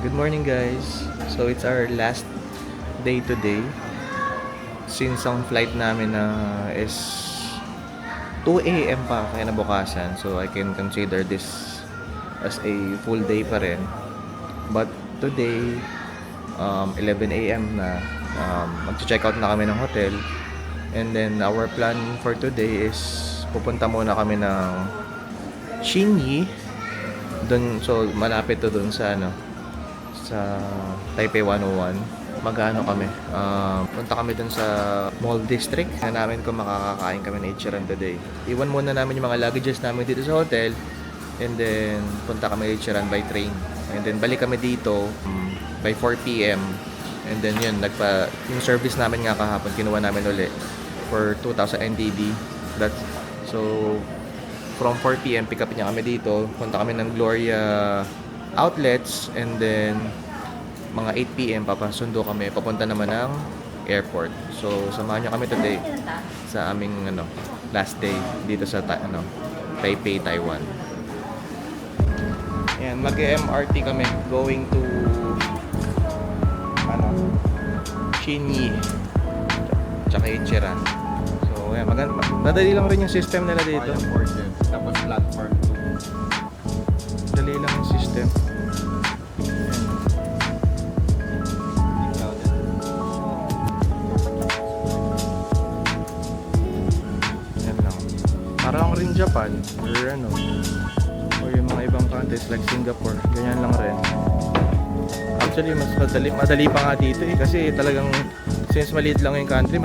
Good morning guys. So it's our last day today. Since ang flight namin is 2 a.m. pa kinabukasan. So I can consider this as a full day pa rin. But today, 11 a.m. na, mag-check out na kami ng hotel. And then our plan for today is pupunta muna kami ng Xinyi. So malapit to doon sa sa Taipei 101. Magano kami, punta kami dun sa mall district na namin kung makakakain kami ng Ichiran today. Iwan muna namin yung mga luggages namin dito sa hotel, and then punta kami Ichiran by train, and then balik kami dito by 4 p.m. and then yun, yung service namin nga kahapon kinuha namin ulit for 2,000 NTD. So from 4 p.m. pick up niya kami dito, punta kami ng Gloria outlets, and then mga 8 p.m. papasundo kami papunta naman ng airport. So samahan niyo kami today sa aming last day dito sa Taipei, Taiwan. Ayan, mag-MRT kami going to Xinyi tsaka Ichiran. So ayan, madali lang rin yung system nila dito. Tapos platform 2. Dali lang yung system. Yan lang. Parang rin Japan or yung mga ibang countries like Singapore, ganyan lang rin. Actually mas madali pa nga dito kasi talagang since maliit lang yung country,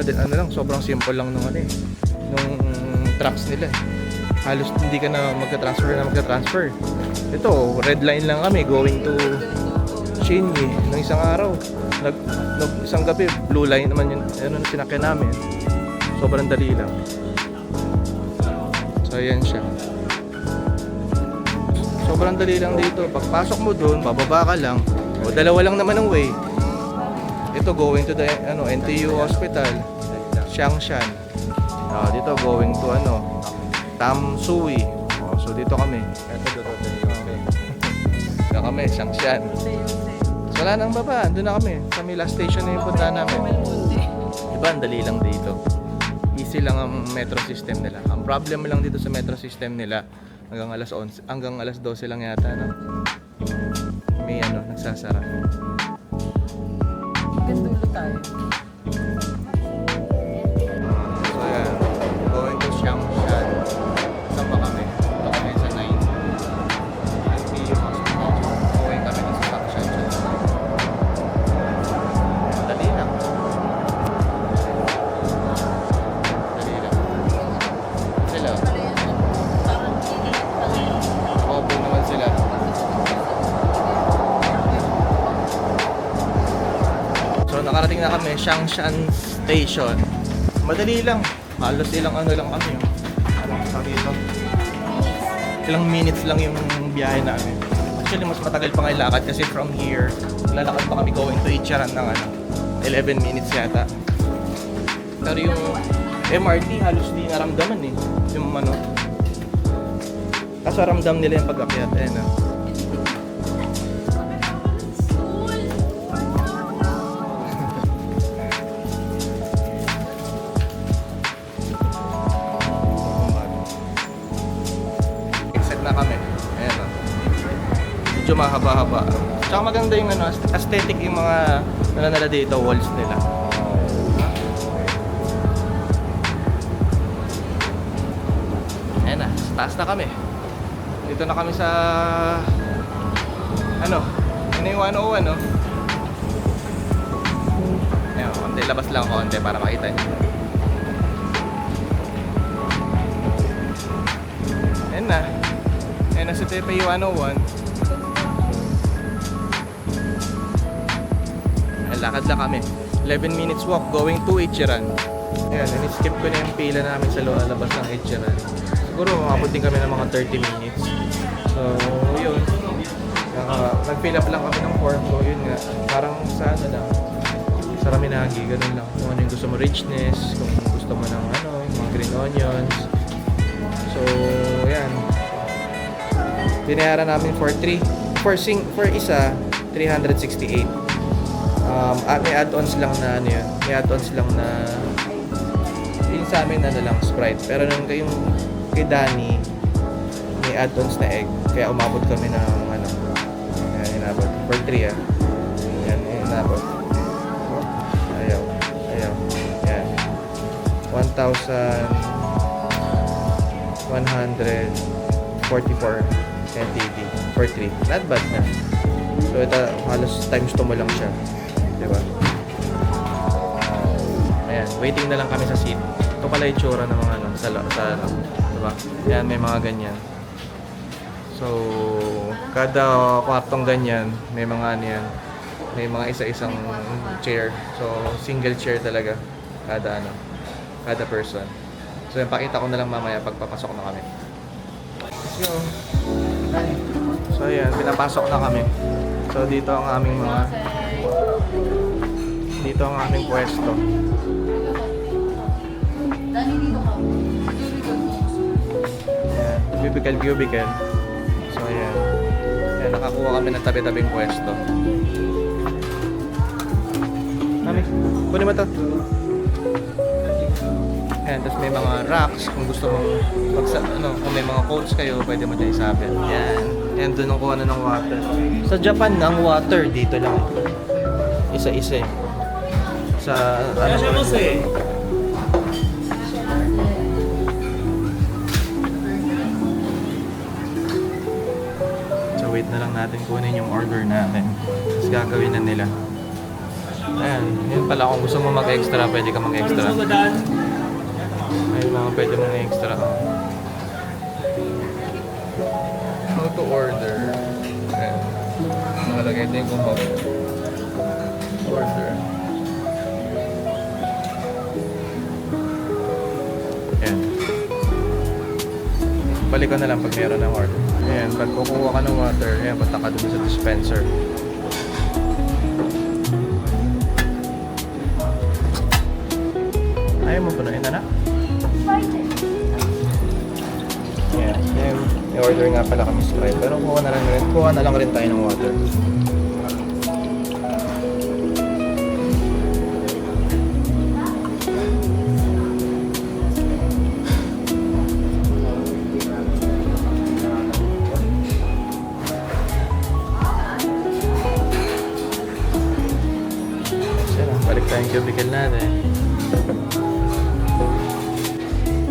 sobrang simple lang nung trucks nila. Halos hindi ka na magka-transfer. Ito, red line lang kami going to Xinyi ng isang araw. Isang gabi, blue line naman yung sinakyan namin. Sobrang dali lang. So ayan siya. Sobrang dali lang dito. Pagpasok mo doon, bababa ka lang. O dalawa lang naman ang way. Ito going to the NTU Hospital, Xiangshan. Dito going to Tamsui. So dito kami. Dito kami, Xiangshan. So wala nang baba, doon na kami. Sa last station na yung punta namin. Diba, ang dali lang dito. Easy lang ang metro system nila. Ang problem lang dito sa metro system nila, hanggang alas 12 lang yata, may nagsasara. Gandulo tayo. So ayan, going to Xiangshan. Saan ba kami? Ito kami sa 9. NTU Hospital. Going kami sa Xiangshan. Dali lang. Sila. Open naman sila. So nakarating na kami, Xiangshan Station. Madali lang. Halos ilang lang kami. Sabi ito. Ilang minutes lang yung biyahe namin. Actually, mas matagal pa nga yung lakad kasi from here, lalakad pa kami going to Ichiran ng 11 minutes yata. Pero yung MRT halos di naramdaman yung kaso ramdam nila yung pag-akyat. Na kami. Ayan medyo mahaba-haba. Tsaka maganda yung aesthetic yung mga nila dito, walls nila. Ayan na, taas na kami. Dito na kami sa yung 101 Ayan, konti labas lang konti para makita nyo. Ayan na. Ayan, nasa Taipei 101. Ayan, lakad lang kami. 11 minutes walk going to Ichiran. Ayan, in-skip ko na yung pila namin sa labas ng Ichiran. Siguro makapot din kami ng mga 30 minutes. So, yun. Nag-fill up lang kami ng form. So, yun nga. Parang sa sa Raminagi, ganun lang. Kung ano yung gusto mo, richness. Kung gusto mo ng mga green onions. So, ayan. Binayaran namin for isa 368. May add-ons lang na ano yun. May add-ons lang na yung sa amin ano lang, Sprite. Pero nung yung kay Danny, may add-ons na egg. Kaya umabot kami ng ano. Ayan, inabot. For 3 ah. Ayan, inabot. Ayaw. Ayan. 1,144 NTD for 3. Not bad na. So ito, halos times 2 mo lang siya. Diba? Ayan, waiting na lang kami sa seat. Ito pala yung tsura ng mga ano, sa ano. Diba? Ayan, may mga ganyan. So, kada kwartong ganyan, may mga ano yan. May mga isa-isang chair. So, single chair talaga. Kada person. So, yung pakita ko na lang mamaya pag papasok na kami. Let's go. So, ayan, pinapasok na kami. So, dito ang aming pwesto. Ayan, cubicle. So, ayan. Ayan, nakakuha kami ng tabi-tabing pwesto. Mami, kunin mo to. Ayan, tapos may mga racks kung gusto mong kung may mga coats kayo, pwede mo dyan isabit. Ayan. Ayan, doon ang kuha na ng water. Sa Japan, ang water dito lang. Isa-isa eh. Sa ano So wait na lang natin kunin yung order natin. Tapos gagawin na nila. Ayan, yun pala kung gusto mo mag-extra, pwede ka mag-extra. Ayun mga pwede mong extra. How to order. Ayan. Nakalagay din kung how order. Ayan. Balik ko na lang pag meron ng order. Ayan, pag kukuha ka ng water, ayan, punta ka dun sa dispenser. Ayaw mo punuin na na? Ayan, ayan. I-order nga pala kami Sprite. Pero kuha na lang rin tayo ng water. Balik tayong cubicle natin.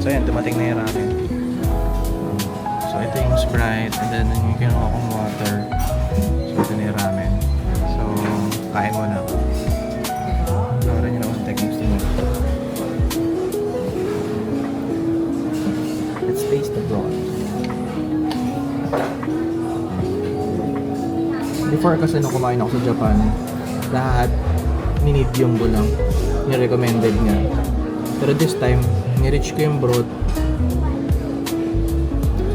So ayan, dumating na yung ramen. So ito yung Sprite, and then yung kinuha kong water. So ito na yung ramen. So, kain muna ako. Nawaran nyo naman tayo kung gusto mo. Let's taste the broth. Before kasi nung kumain ako sa Japan, lahat medium ko lang, ni-recommended niya. Pero this time, ni-reach ko yung broth.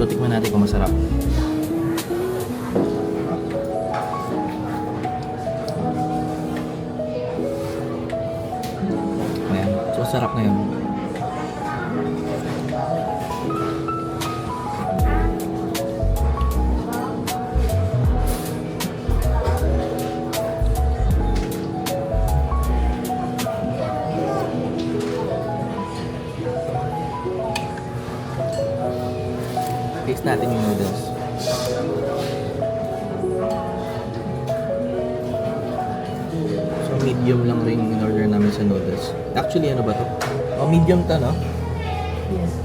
So, tikman natin kung masarap. Ayan. So, sarap na yun. Taste natin yung noodles. So medium lang rin yung in-order namin sa noodles. Actually ano ba to? Oh, medium to, no? Yes.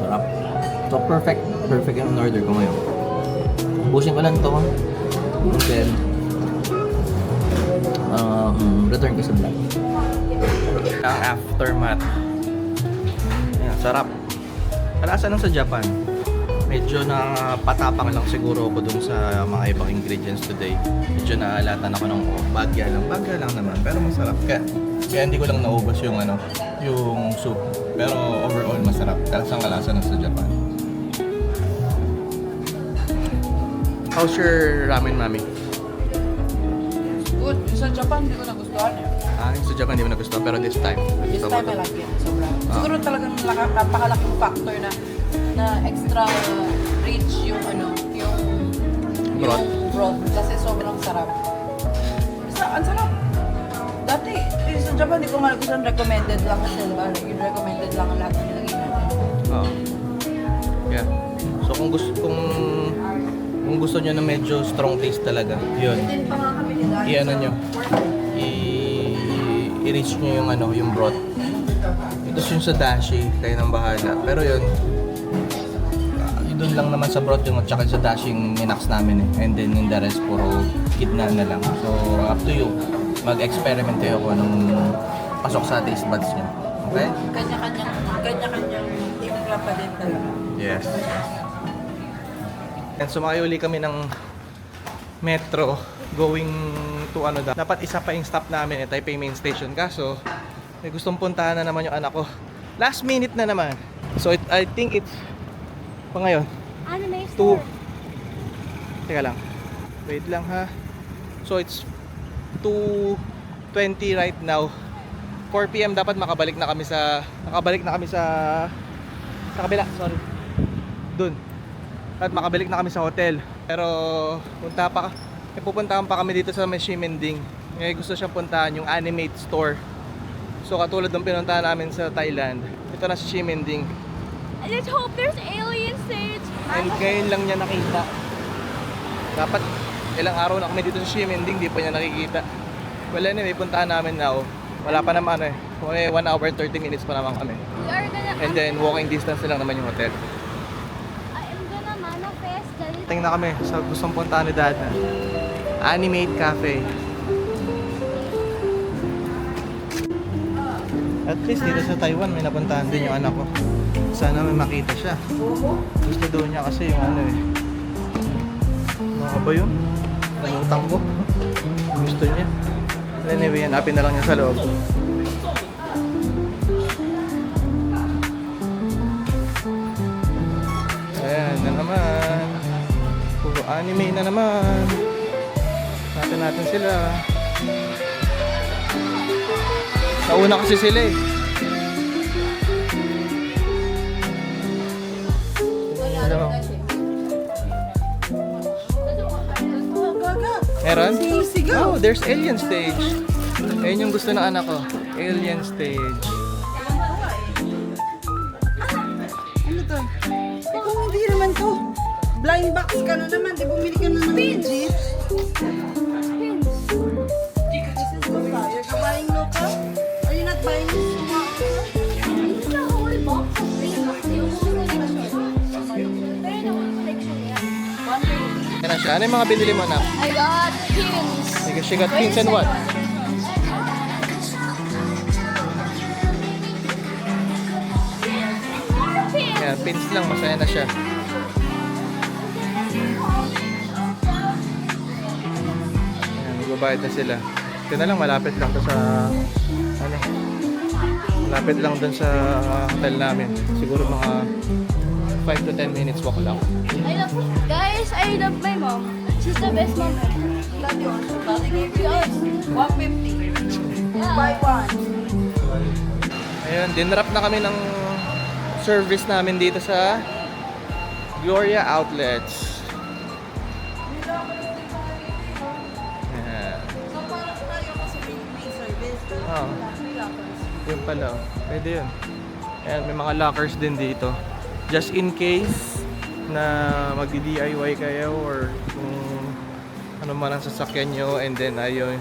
Sarap. So perfect yung in-order ko ngayon. Ubusin ko lang to. And then, return ko sa vlog. Ang aftermath. Ayan, sarap. Kalasa nung sa Japan. Medyo napatapang lang siguro ako dun sa mga ibang ingredients today. Medyo naalatan ako ng bagya lang naman. Pero masarap. Kaya hindi ko lang naubos yung yung soup. Pero overall masarap. Kalasang kalasa nung sa Japan. How's your ramen, mami? Good. good. Yung sa Japan, hindi ko nagustuhan eh. Yung sa Japan, hindi mo nagustuhan, pero this time. This nagustuhan time mo I to. like it. Sobra. Siguro talagang napakalaking factor na extra rich yung Broth. yung broth. Kasi sobrang sarap. Ang sarap. Dati, sa Japan, hindi ko nga nagustuhan. Recommended lang kasi, diba? Yung recommended lang ang lahat ng nilagay natin. Oo. Yeah. So kung gusto niyo na medyo strong taste talaga, yun. Din pa nga kami ni Dad. I-ano nyo. I-reach nyo yung yung broth. Ito yung sa dashi, kayo nang bahala. Pero yun, doon lang naman sa broth yung at saka sa dashi yung ninax namin eh. And then yung the rest, puro kidna na lang. So up to you. Mag-experiment kayo kung anong pasok sa taste buds nyo. Okay? Kanya-kanyang timpla pa din talaga. Yes. And sumakay uli kami ng metro going to dapat isa pa yung stop namin Taipei Main Station, kaso may gustong puntahan na naman yung anak ko. Last minute na naman. So I think it's pa ngayon. Anime Two. store. Teka lang. Wait lang ha. So it's 2:20 right now. 4 PM dapat nakabalik na kami sa kabila, sorry. Dun. At makabalik na kami sa hotel. Pero pupuntahan pa kami dito sa Ximending. Ngayon gusto siyang puntahan yung Animate Store. So katulad ng pinuntahan namin sa Thailand, ito na si Ximending. Let's hope there's alien stage. And ngayon lang niya nakita. Dapat ilang araw na kami dito sa Ximending, di pa niya nakikita. Well anyway, puntahan namin now. Wala pa naman May 1 hour 30 minutes pa naman kami. We are gonna. And then walking distance na lang naman yung hotel. I am gonna manifest that it. Tingnan kami sa gustong puntahan ni Dad na Animate Cafe. At least dito sa Taiwan may napuntahan din yung anak ko. Sana may makita siya. Gusto daw niya kasi yung Mga ba yun? Nangutang ko. Gusto niya. Anyway, hanapin na lang niya sa loob. Ayan na naman. Puro anime na naman. Natin sila. Nauna kasi sila eh. Hello. Meron? Oh, there's Alien Stage. Ayun yung gusto ng anak ko. Alien Stage. Ano to? Kung hindi naman to. Blind box ka na naman. Di bumili ka na ng legit. Pins. This is so far. You're buying local? Are you not buying this? This is the whole box of pins. Yung whole collection. Pero the whole collection, yeah. Yan na siya. Ano yung mga binili mo na? I got pins. She got pins and what? Pins. Yan, pins lang. Masaya na siya. Ayan, magbabayad na sila. Ito na lang, malapit lang to sa malapit lang dun sa hotel namin. Siguro mga 5 to 10 minutes walk lang. Guys, I love my mom. She's the best mom ever. Love you also. Daddy gave you this. 150. Buy one. Ayun, dinrap na kami ng service namin dito sa Gloria Outlets. Ayan. So, parang tayo kasi may service. Oh. May lockers. Yun pala. Pwede yun. Ayan, may mga lockers din dito. Just in case na magdi-DIY kayo or kung ano man ang sasakyan nyo and then ayun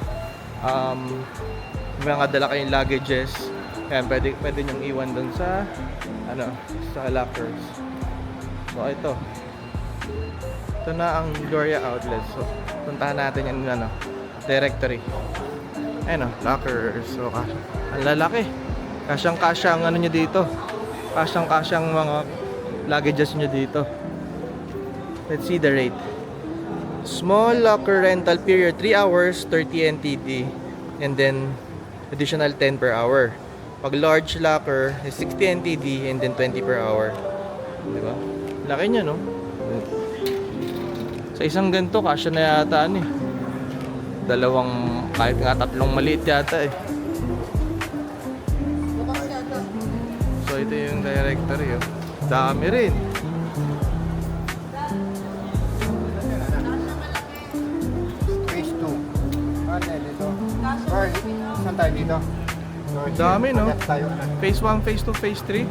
mga dala kayong luggages. Ayan, pwede nyong iwan dun sa sa lockers. So ito na ang Gloria Outlet. So puntahan natin yung directory. Ayun lockers. So ang lalaki. Kasyang-kasya ang nyo dito. Kasyang-kasyang mga luggages nyo dito. Let's see the rate. Small locker rental period 3 hours 30 NTD and then additional 10 per hour. Pag large locker is 60 NTD and then 20 per hour. Diba? Laki niya, no? Sa isang ganito kasya na yata kahit nga tatlong maliit yata eh. Bukas yata. So ito yung directory oh. Dami rin. Phase 2. Dito. Or, saan tayo dito? Dami, no? Left tayo. Phase 1, phase 2, phase 3.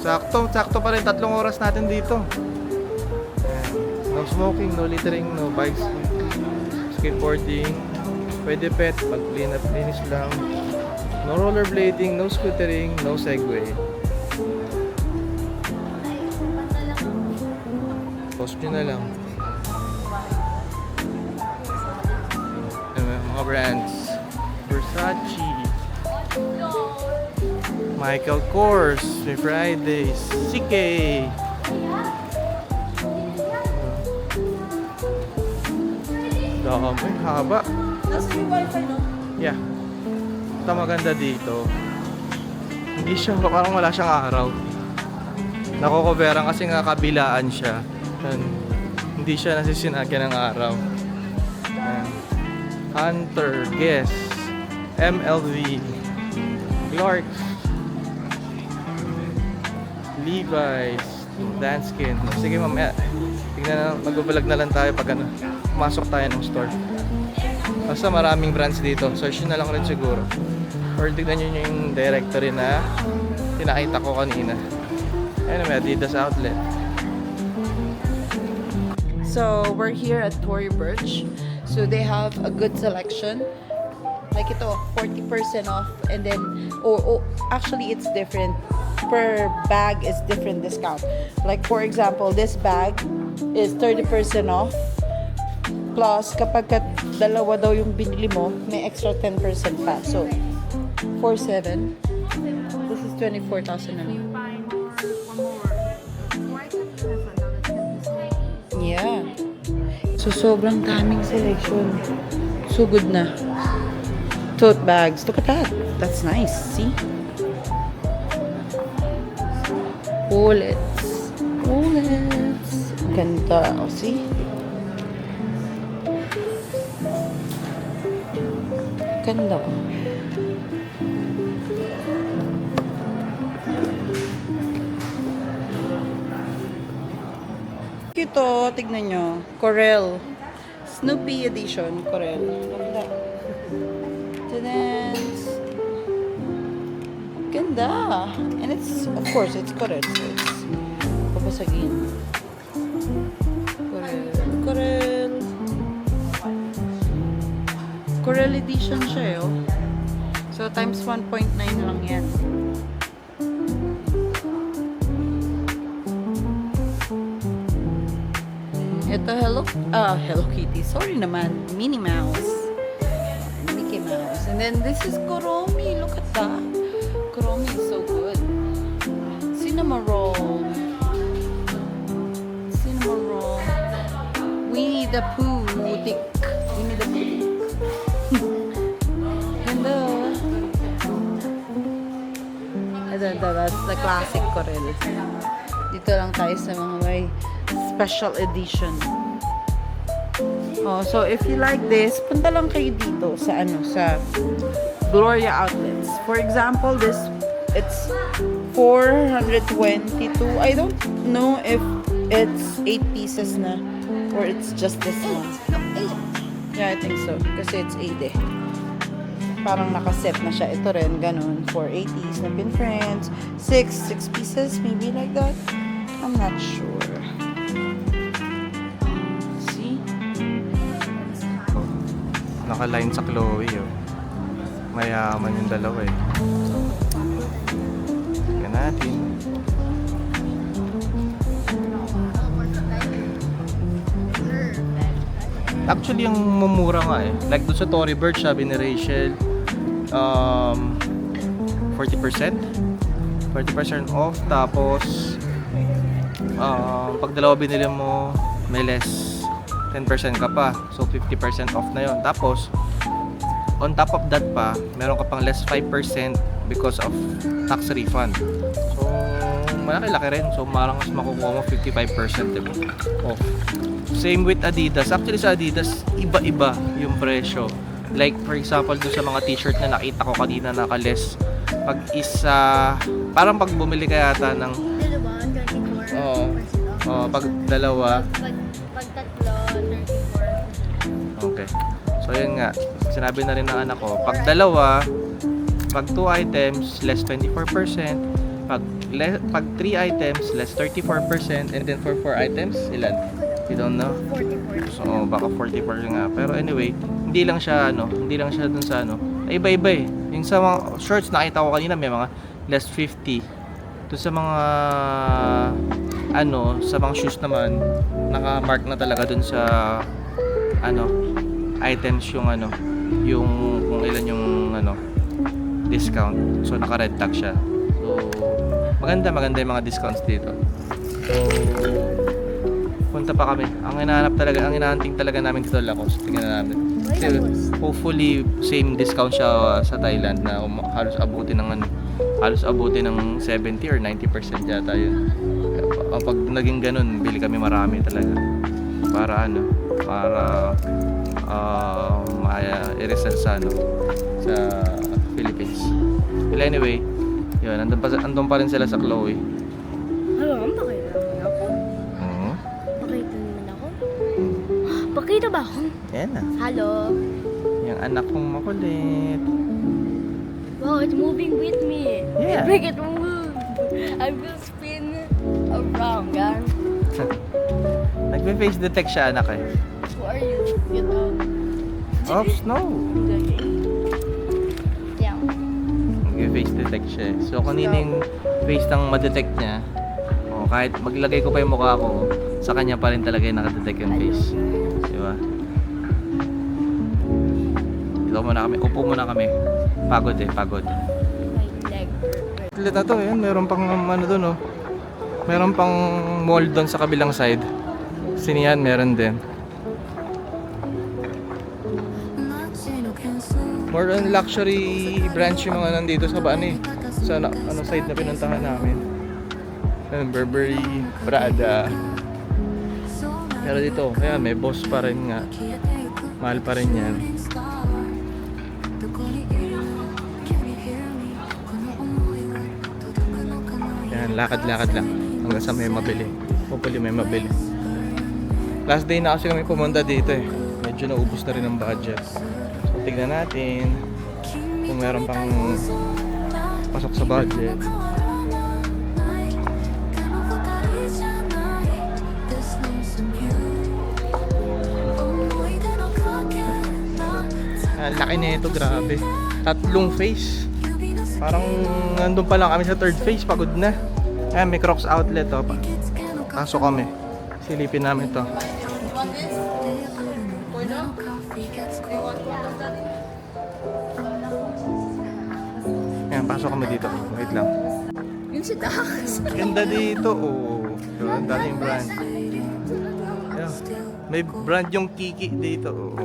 Sakto pa rin 3 oras natin dito. Ayan. No smoking, no littering, no bikes, skateboarding. Pwede pet, linis lang. No rollerblading, no scootering, no segway. Post nyo na lang. Ayan, mga brands. Versace, Michael Kors, may Fridays, CK. Dami, haba. Nasa yung wifi, no? Yeah. Ito maganda dito. Hindi siya, parang wala siyang araw. Nakokoveran kasi nga kabilaan siya. Yan. Hindi siya nasisinagyan ng araw. Yan. Hunter, Guess, MLV, Clarks, Levi's, Danskin. Sige mamaya, tignan na, mag-vlog na lang tayo pag ano, pumasok tayo ng store. Basta maraming brands dito, search nyo na lang rin siguro. Or tignan nyo yung directory na pinakita ko kanina. Ayun may Adidas outlet. So, we're here at Tory Burch. So, they have a good selection. Like ito, 40% off. And then, actually, it's different. Per bag is different discount. Like, for example, this bag is 30% off. Plus, kapag dalawa daw yung binili mo, may extra 10% pa. So, 4,700. This is 24,000 na lang. Yeah. So, sobrang daming selection. So good na. Tote bags. Look at that. That's nice. See? Wallets. Wallets. Ganda. Oh, see? Ganda. Ito, tignan nyo. Corel. Snoopy edition. Corel. Ganda. Tadans. Ganda. And it's, of course, it's Corel. So it's papasagin. Corel. Corel. Corel edition siya, oh. So, times 1.9 lang yan. Ito, Hello Kitty. Sorry naman. Minnie Mouse. Mickey Mouse. And then, this is Kuromi. Look at that. Kuromi is so good. Cinnamon roll. Cinnamon roll. Winnie the Pooh. Tick. Winnie the Pooh. Ganda. Ito, that's the classic Corel. Dito lang tayo sa mga may special edition. Oh, so if you like this, punta lang kayo dito sa sa Gloria Outlets. For example, this it's 422. I don't know if it's 8 pieces na or it's just this one. Yeah, I think so. Kasi it's 8 eh. Parang nakaset na siya. Ito rin, ganun. 480s na pin friends. 6 pieces, maybe like that. I'm not sure. See? Naka-line sa Chloe oh. Mayaman yung dalawa eh. Tignan natin. Actually, yung mumura nga eh. Like doon sa Tory Burch, sabi ni Rachel, 40% off. Tapos, pag dalawa binili mo, may less 10% ka pa. So, 50% off na yon. Tapos, on top of that pa, meron ka pang less 5% because of tax refund. So, malaki-laki rin. So, marang mas makukuha mo 55% diba? Off. Same with Adidas. Actually sa Adidas, iba-iba yung presyo. Like for example, dun sa mga t-shirt na nakita ko kanina naka-less. Pag isa, parang pag bumili ka yata ng, Dalawa, 34%. Oo. Pag dalawa, Pag tatlo, 34%. okay. So yun nga, sinabi na rin ng anak ko, pag dalawa, pag 2 items, less 24%. Pag 3 items, less 34%. And then for 4 items, ilan? You don't know? 44. So baka 44 nga. Pero anyway, hindi lang siya dun sa iba-iba eh. Yung sa mga shorts nakita ko kanina may mga less 50. Doon sa mga sa mga shoes naman naka-mark na talaga dun sa items yung kung ilan yung discount. So naka-red tag siya. So maganda yung mga discounts dito. So punta pa kami. Ang hinahanting talaga namin dito Lacoste. Tingnan namin. Kasi hopefully same discount siya sa Thailand na halos abutin ng 70 or 90% yata yun. Pag naging ganun, bili kami marami talaga. Para i-resell sa Philippines. Well, anyway, yun, andun pa rin sila sa Chloe. Hello, pakita naman ako. Pakita naman ako. Pakita ba ako? Yan na. Hello. Yung anak kong makulit. Wow, it's moving with me. Yeah. Make it move. I will spin around, guys. Nagbe-face detect siya anak eh. Who are you? Get out. Oops, no. Yeah. Nagbe-face detect siya eh. So kanining face nang ma-detect niya, kahit maglagay ko pa yung mukha ko, sa kanya pa rin talaga yung nakadetect yung face. Diba? Upo muna kami. Pagod. My leg. Ulit na to, yun. Meron pang doon, oh. Meron pang mall doon sa kabilang side. Sinihan, meron din. More on luxury branch yung mga nandito sa sa side na pinuntahan namin. Burberry, Prada. Pero dito, kaya may boss pa rin nga. Mahal pa rin yan. Yan, lakad-lakad lang. Hanggang sa may mabili. Hopefully may mabili. Last day na kasi kami pumunta dito eh. Medyo naubos na rin ang budget. So tignan natin kung meron pang pasok sa budget. Laki na ito, grabe. 3 face. Parang nandun pa lang kami sa 3rd face, pagod na. Ayan, may Crocs outlet oh. Pasok kami. Silipin namin to. Ayan, pasok kami dito. Wait lang. Yung si Dax. Ganda dito, oh. Diba? Ang daming brand. Ayan. May brand yung Kiki dito, oh.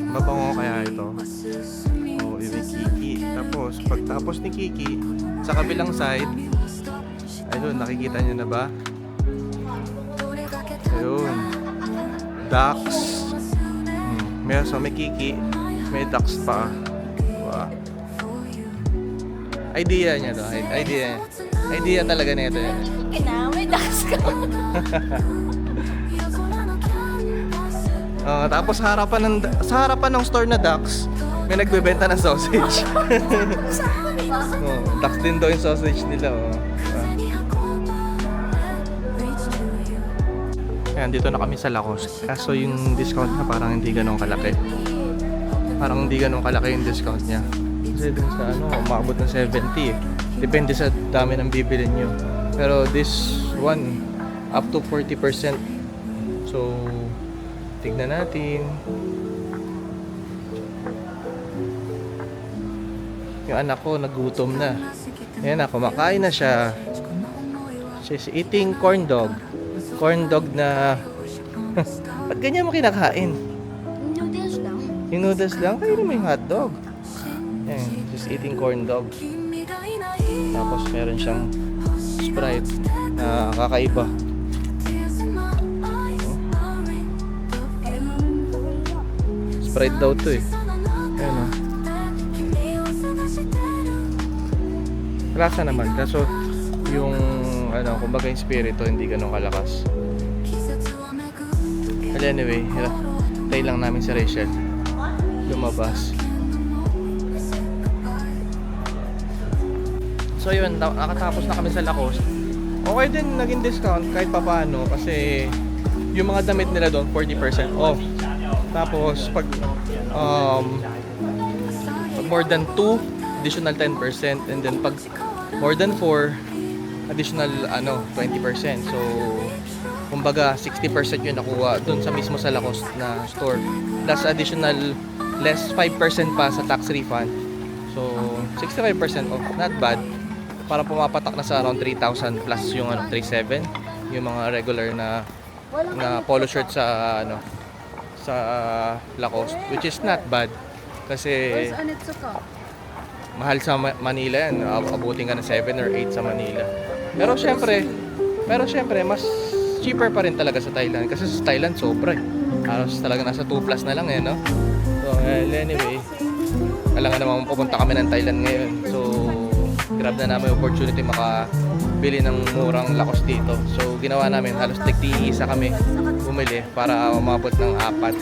Mabango kaya ito. Oh, yung Kiki. Tapos, pagtapos ni Kiki, sa kabilang side, ayun, nakikita nyo na ba? Ayun. Dax. May Kiki, may Dax pa. Wow. Idea niya to. Idea talaga nito yan. Kina, may Dax ka. Tapos sa harapan ng store na Dax, may nagbebenta ng sausage. Dax din daw yung sausage nila. Ayan, dito na kami sa Lacoste. Kaso yung discount niya parang hindi ganun kalaki. Yung discount niya. Kasi dun sa umabot ng 70 eh. Depende sa dami ng bibili nyo. Pero this one, up to 40%. So, tignan natin. Yung anak ko nagutom na. Ayan na, kumakain na siya. She's eating corn dog. Corn dog na... Ba't ganyan mo kinakain? Noodles lang. Yung noodles lang, kainin mo yung hotdog. Ayan, she's eating corn dog. Tapos meron siyang Sprite na kakaiba. Sprite daw to eh. Ayan o. Lasa naman. Kaso yung ano, kumbaga yung spirito hindi ganun kalakas. Well, anyway, tayo lang namin si Rachel. Lumabas. So yun, nakatapos na kami sa Lacoste. Okay din, naging discount kahit papaano kasi yung mga damit nila doon 40% off. Tapos pag more than 2, additional 10%, and then pag more than 4, additional 20%. So kumbaga 60% yung nakuha doon sa mismo sa Lacoste na store. Plus additional less 5% pa sa tax refund. So 65% off, not bad. Para pumapatak na sa around 3,000 plus yung 3,700 yung mga regular na polo shirt sa sa Lacoste, which is not bad kasi mahal sa Manila yan, abutin ka ng 7 or 8 sa Manila. Pero syempre mas cheaper pa rin talaga sa Thailand kasi sa Thailand sobra halos talaga nasa 2 plus na lang no. So anyway, kailangan naman pupunta kami ng Thailand ngayon, so grab na namin yung opportunity makabili ng murang Lacoste dito. So ginawa namin, halos tig-isa kami bumili para umabot ng 4.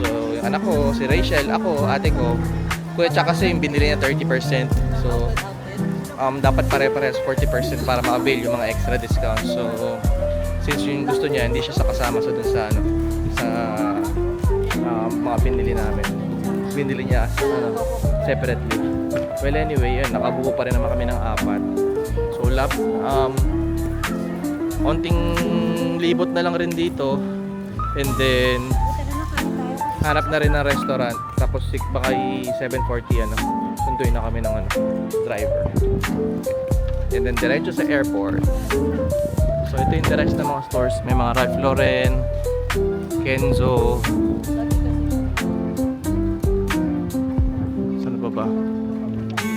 So yung anak ko, si Rachel, ako, ate ko, kuya tsaka kasi yung binili niya 30%. So dapat pare-parehas 40% para ma-avail yung mga extra discount. So since yung gusto niya, hindi siya kasama sa dun sa mga binili namin. Binili niya separately. Well anyway, yun, nakabuo pa rin naman kami ng 4. So onting libot na lang rin dito, and then hanap na rin ng restaurant, tapos baka 7:40 sunduin na kami ng driver, and then diretso sa airport. So ito yung the rest ng mga stores, may mga Ralph Lauren, Kenzo, saan ba?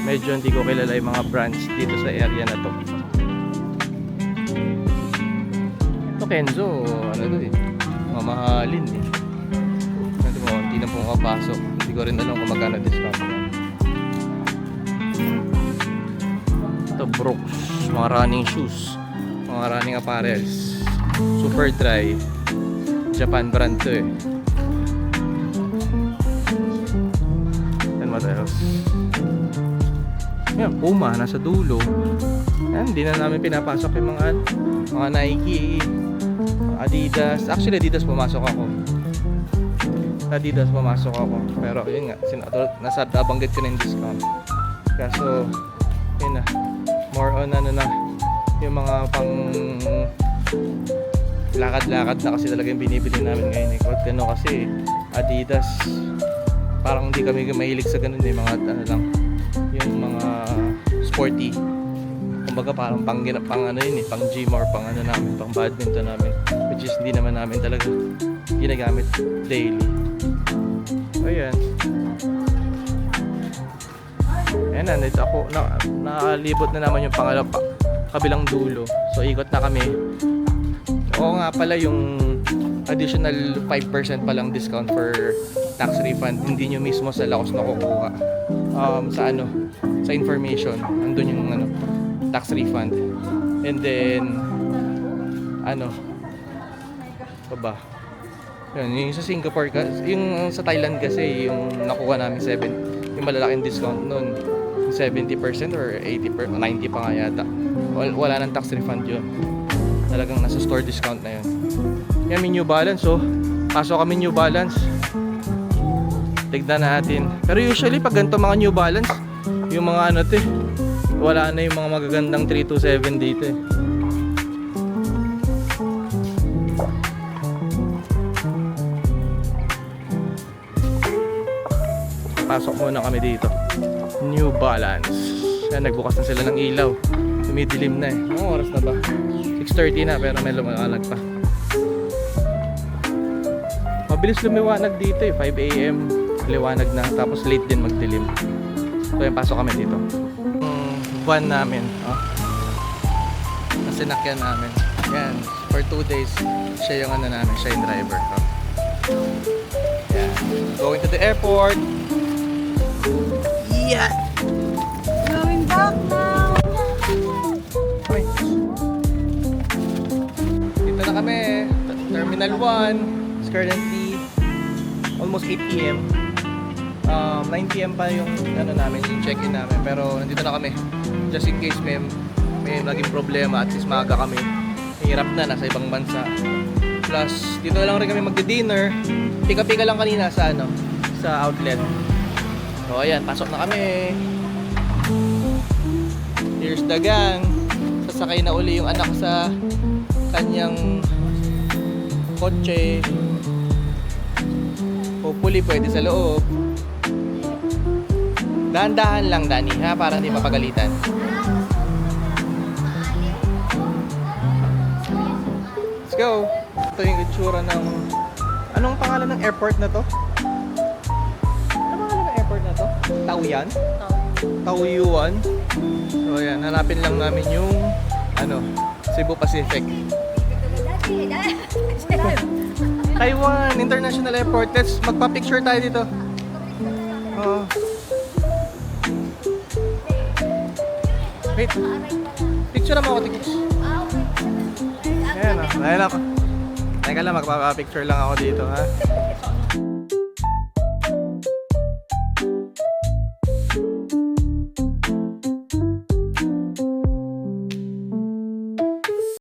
Medyo hindi ko kilala yung mga brands dito sa area na to. Ito Kenzo, mamahalin eh. Ano mo, hindi na po makapasok. Hindi ko rin alam kung magkano discount. Ito Brooks, mga running shoes, mga running apparels. Super dry. Japan brand to eh. And what else? Yan, Puma, nasa dulo. Yan, hindi na namin pinapasok yung mga Nike, Adidas. Actually, Adidas pumasok ako. Pero yun nga, nabanggit ko na yung discount. Kaso, yun na, more on yung mga pang lakad-lakad na kasi talaga yung binibili namin ngayon. Kasi Adidas, parang hindi kami mahilig sa ganun eh, mga lang, yung mga sporty, kumbaga parang pang yun eh, pang gym or pang namin, pang badminton namin, which is hindi naman namin talaga ginagamit daily. Ayan, nandito ako, nakalibot na naman yung kabilang dulo, so ikot na kami. Oo nga pala, yung additional 5% pa lang discount for tax refund, hindi nyo mismo sa Lacoste nakukuha. Sa information, andun yung tax refund. And then yun, yung sa Singapore, yung sa Thailand kasi yung nakuha namin yung malalaking discount nun, 70% or 90 pa nga yata. Wala nang tax refund yun, talagang nasa store discount na yun. Yan, may New Balance, pasok kami New Balance, tignan natin. Pero usually pag ganito mga New Balance, yung mga wala na yung mga magagandang 327 dito eh. Pasok muna kami dito, New Balance. Yan, nagbukas na sila ng ilaw, tumidilim na eh. Anong oras na ba? 6:30 na, pero may lumalanag pa. Mabilis lumiwanag dito eh, 5 AM liwanag na, tapos late din magdilim. So yan, pasok kami dito. Van namin, nasinakyan namin. Yan, for 2 days siya yung namin, siya yung driver. Yan. going to the airport. Yeah! Going back now. Okay. Dito na kami. Terminal 1. It's currently almost 8 p.m. 9 p.m. pa yung ano namin, yung check-in namin. Pero nandito na kami. Just in case may naging problema, at least maaga kami. Hirap na, nasa ibang bansa. Plus, dito na lang rin kami magdi-dinner. Pika-pika lang kanina sa ano, sa outlet. So ayan, pasok na kami. Here's the gang. Sasakay na uli yung anak sa kanyang kotse. Hopefully pwede sa loob. Dahan-dahan lang, Dani, ha? Para hindi mapagalitan. Let's go! Ito yung itsura ng... Anong pangalan ng airport na to? Anong pangalan ng airport na to? Taoyuan? Taoyuan. So ayan, hanapin lang namin yung ano, Cebu Pacific. Taiwan International Airport. Let's magpa-picture tayo dito. Oh. Wait. Picture mo ako, Tikis. Ayan o. Ayan ako. Teka lang, magpapa-picture lang ako dito, ha?